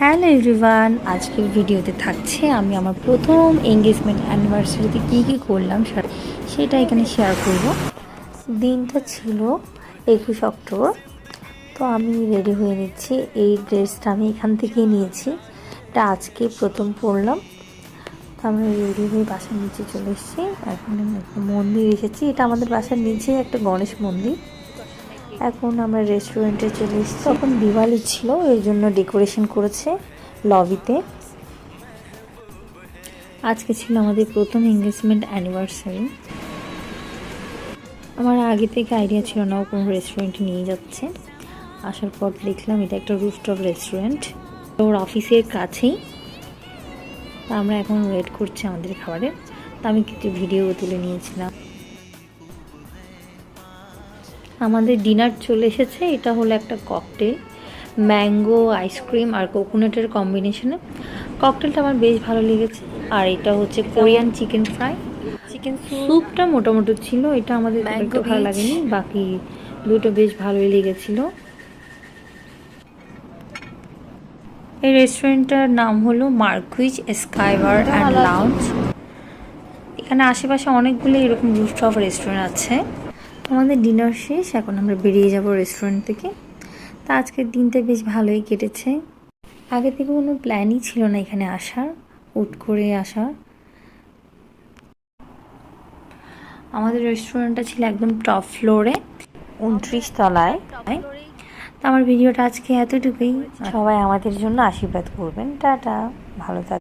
Hello everyone, আজকের ভিডিওতে থাকছে আমি আমার প্রথম এঙ্গেজমেন্ট অ্যানিভার্সারিতে কী করলাম সেটা এখানে শেয়ার করব। দিনটা ছিল 21 অক্টোবর। তো আমি রেডি হয়ে নিচ্ছি। এই ড্রেসটা আমি এখান থেকেই নিয়েছি, এটা আজকে প্রথম পরলাম। তো আমরা রেডি হয়ে বাসার নিচে চলে এসেছি। এখন একটা মন্দির এসেছি, এটা আমাদের বাসার নিচে একটা গণেশ মন্দির। এখন আমরা রেস্টুরেন্টে চলে এসেছি। তখন দিওয়ালি ছিল, এই জন্য ডেকোরেশন করেছে লবিতে। আজকে ছিল আমাদের প্রথম এঙ্গেজমেন্ট অ্যানিভার্সারি। আমার আগে থেকে আইডিয়া ছিল না ও কোনো রেস্টুরেন্টে নিয়ে যাচ্ছে। আসার পর দেখলাম এটা একটা রুফটপ রেস্টুরেন্ট, ওর অফিসের কাছেই। তা আমরা এখন ওয়েট করছি আমাদের খাবারের। তা আমি কিছু ভিডিও তুলে নিয়েছিলাম। আমাদের ডিনার চলে এসেছে। এটা হলো একটা ককটেল, ম্যাঙ্গো আইসক্রিম আর কোকোনাটের কম্বিনেশনে। ককটেলটা আমার বেশ ভালো লেগেছে। আর এটা হচ্ছে কোরিয়ান চিকেন ফ্রাই। চিকেন স্যুপটা মোটামুটি ছিল, এটা আমাদের একটু ভালো লাগেনি, বাকি দুটো বেশ ভালোই লেগেছিল। এই রেস্টুরেন্টটার নাম হলো মার্কুইজ স্কাইবার অ্যান্ড লাউঞ্জ। এখানে আশেপাশে অনেকগুলো এরকম রুফটপ রেস্টুরেন্ট আছে। আমাদের ডিনার শেষ, এখন আমরা বেরিয়ে যাব রেস্টুরেন্ট থেকে। তা আজকের দিনটা বেশ ভালোই কেটেছে। আগে থেকে কোনো প্ল্যানই ছিল না এখানে আসার, হুট করে আসার। আমাদের রেস্টুরেন্টটা ছিল একদম টপ ফ্লোরে, 29 তলায়। তো আমার ভিডিওটা আজকে এতটুকুই। সবাই আমাদের জন্য আশীর্বাদ করবেন। টাটা, ভালো থাকবেন।